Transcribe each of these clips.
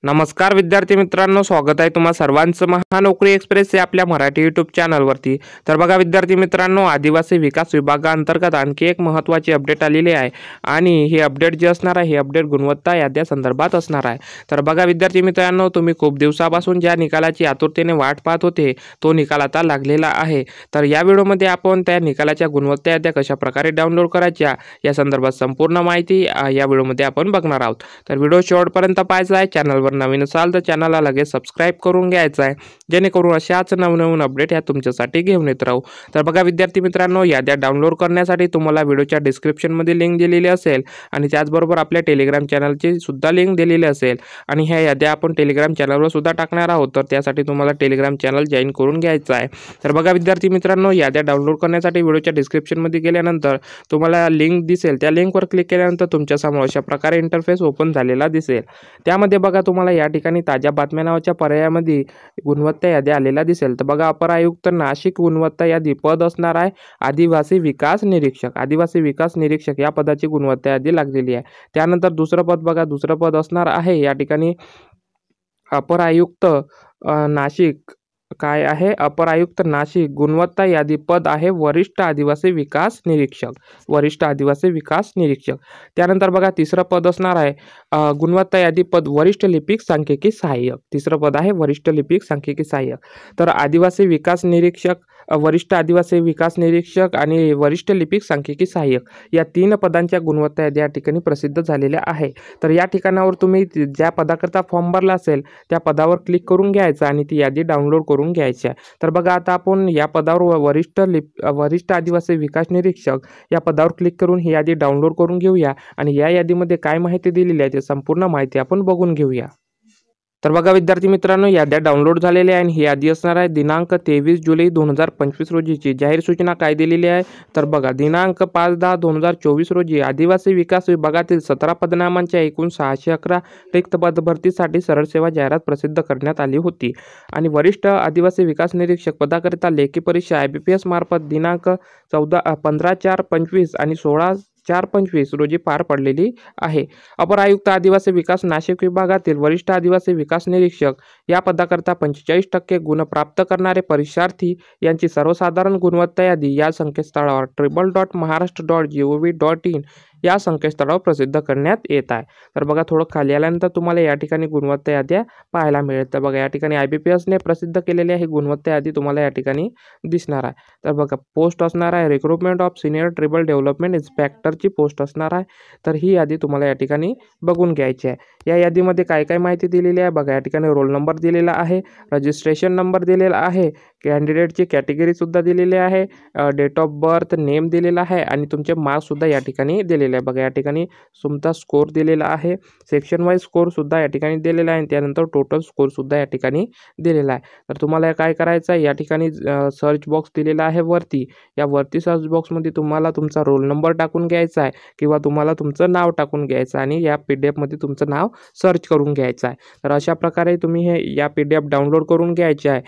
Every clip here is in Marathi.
नमस्कार विद्यार्थी मित्रांनो, स्वागत आहे तुम्हा सर्वांचं महानोकरी एक्सप्रेस या आपल्या मराठी यूट्यूब चॅनलवरती। तर बघा विद्यार्थी मित्रांनो, आदिवासी विकास विभागाअंतर्गत आणखी एक महत्त्वाची अपडेट आलेली आहे आणि ही अपडेट जी असणार आहे ही अपडेट गुणवत्ता याद्या संदर्भात असणार आहे। तर बघा विद्यार्थी मित्रांनो, तुम्ही खूप दिवसापासून ज्या निकालाची आतुरतेने वाट पाहत होते तो निकाल आता लागलेला आहे। तर या व्हिडिओमध्ये आपण त्या निकालाच्या गुणवत्ता याद्या कशा प्रकारे डाउनलोड करायच्या या संदर्भात संपूर्ण माहिती या व्हिडिओमध्ये आपण बघणार आहोत। तर व्हिडिओ शेवटपर्यंत पाहायचा आहे। चॅनलवर नवीन असाल तर चॅनलला लगेच सबस्क्राइब करून घ्यायचं आहे, जेणेकरून अशाच नवनवीन अपडेट ह्या तुमच्यासाठी घेऊन येत राहू। तर बघा विद्यार्थी मित्रांनो, याद्या डाउनलोड करण्यासाठी तुम्हाला व्हिडिओच्या डिस्क्रिप्शनमध्ये लिंक दिलेली असेल आणि त्याचबरोबर आपल्या टेलिग्राम चॅनलची सुद्धा लिंक दिलेली असेल आणि ह्या याद्या आपण टेलिग्राम चॅनलवर सुद्धा टाकणार आहोत। तर त्यासाठी तुम्हाला टेलिग्राम चॅनल जॉईन करून घ्यायचं आहे। तर बघा विद्यार्थी मित्रांनो, याद्या डाउनलोड करण्यासाठी व्हिडिओच्या डिस्क्रिप्शनमध्ये गेल्यानंतर तुम्हाला लिंक दिसेल, त्या लिंकवर क्लिक केल्यानंतर तुमच्यासमोर अशा प्रकारे इंटरफेस ओपन झालेला दिसेल। त्यामध्ये बघा तुम्हाला या ठिकाणी ताज्या बातम्या नावाच्या पर्यायामध्ये गुणवत्ता यादी आलेला दिसेल। तर बघा अपर आयुक्त नाशिक गुणवत्ता यादी पद असणार आहे आदिवासी विकास निरीक्षक। आदिवासी विकास निरीक्षक या पदाची गुणवत्ता यादी लागलेली आहे। त्यानंतर दुसरं पद बघा, दुसरं पद असणार आहे या ठिकाणी अपर आयुक्त नाशिक काय आहे, अपर आयुक्त नाशिक गुणवत्ता यादी पद आहे वरिष्ठ आदिवासी विकास निरीक्षक, वरिष्ठ आदिवासी विकास निरीक्षक। त्यानंतर बघा तिसरं पद असणार आहे गुणवत्ता यादी पद वरिष्ठ लिपिक सांख्यिकी सहाय्यक। तिसरं पद आहे वरिष्ठ लिपिक सांख्यिकी सहाय्यक। तर आदिवासी विकास निरीक्षक, वरिष्ठ आदिवासी विकास निरीक्षक आणि वरिष्ठ लिपिक सांख्यिकी सहाय्यक या तीन पदांच्या गुणवत्ता यादी या ठिकाणी प्रसिद्ध झालेल्या आहे। तर या ठिकाणावर तुम्ही ज्या पदाकरता फॉर्म भरला असेल त्या पदावर क्लिक करून घ्यायचं आणि ती यादी डाउनलोड करून घ्यायची आहे। तर बघा आता आपण या पदावर वरिष्ठ आदिवासी विकास निरीक्षक या पदावर क्लिक करून ही यादी डाउनलोड करून घेऊया आणि या यादीमध्ये काय माहिती दिलेली आहे ते संपूर्ण माहिती आपण बघून घेऊया। तर बघा विद्यार्थी मित्रांनो, याद्या डाउनलोड झालेल्या आहे आणि ही यादी असणार आहे दिनांक 23 जुलै 2025 रोजीची। जाहीर सूचना काय दिलेली आहे तर बघा दिनांक 5/10/2024 रोजी आदिवासी विकास विभागातील 17 पदनामांच्या एकूण 611 रिक्त पद भरतीसाठी सरळ सेवा जाहिरात प्रसिद्ध करण्यात आली होती आणि वरिष्ठ आदिवासी विकास निरीक्षक पदाकरिता लेखी परीक्षा IBPS मार्फत दिनांक 15/4/25 आणि 16/4/25 रोजी पार पडलेली आहे। अपर आयुक्त आदिवासी विकास नाशिक विभागातील वरिष्ठ आदिवासी विकास निरीक्षक या पदाकरता 45% गुण प्राप्त करणारे परीक्षार्थी यांची सर्वसाधारण गुणवत्ता यादी या संकेतस्थळावर www.maharashtra.gov.in या संकेतस्थळावर प्रसिद्ध करण्यात येत आहे। तर बघा थोडं खाली आल्यानंतर तुम्हाला या ठिकाणी गुणवत्ता याद्या पाहायला मिळेल। तर बघा या ठिकाणी IBPSने प्रसिद्ध केलेली आहे गुणवत्ता यादी तुम्हाला या ठिकाणी दिसणार आहे। तर बघा पोस्ट असणार आहे recruitment of senior tribal development इन्स्पेक्टरची पोस्ट असणार आहे। तर ही यादी तुम्हाला या ठिकाणी बघून घ्यायची आहे। या यादीमध्ये काय काय माहिती दिलेली आहे बघा, या ठिकाणी रोल नंबर दिलेला आहे, रजिस्ट्रेशन नंबर दिलेला आहे, कॅन्डिडेटची कॅटेगरी सुद्धा दिलेली आहे, डेट ऑफ बर्थ नेम दिलेला आहे आणि तुमचे मार्क्स सुद्धा या ठिकाणी दिलेले आहे। बघा या ठिकाणी तुमचा स्कोर दिलेला आहे, सेक्शन वाईज स्कोर सुद्धा या ठिकाणी दिलेला आहे, त्यानंतर टोटल स्कोर सुद्धा या ठिकाणी दिलेला आहे। तर तुम्हाला काय करायचं आहे, या ठिकाणी सर्च बॉक्स दिलेला आहे वरती, या वरती सर्च बॉक्समध्ये तुम्हाला तुमचा रोल नंबर टाकून घ्यायचा आहे किंवा तुम्हाला तुमचं नाव टाकून घ्यायचं आणि या PDF मध्ये तुमचं नाव सर्च करून घ्यायचं आहे। तर अशा प्रकारे तुम्ही या PDF डाउनलोड करून घ्यायची आहे।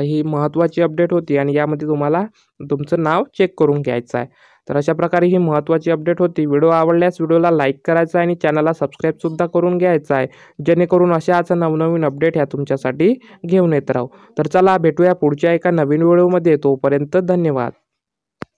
ही महत्त्वाची अपडेट होती आणि यामध्ये तुम्हाला तुमचं नाव चेक करून घ्यायचं आहे। तर अशा प्रकारे ही महत्त्वाची अपडेट होती। व्हिडिओ आवडल्यास व्हिडिओला लाईक करायचा आहे आणि चॅनलला सबस्क्राईब सुद्धा करून घ्यायचं आहे, जेणेकरून अशाच नवनवीन अपडेट ह्या तुमच्यासाठी घेऊन येत राहू। तर चला भेटूया पुढच्या एका नवीन व्हिडिओमध्ये, तोपर्यंत धन्यवाद।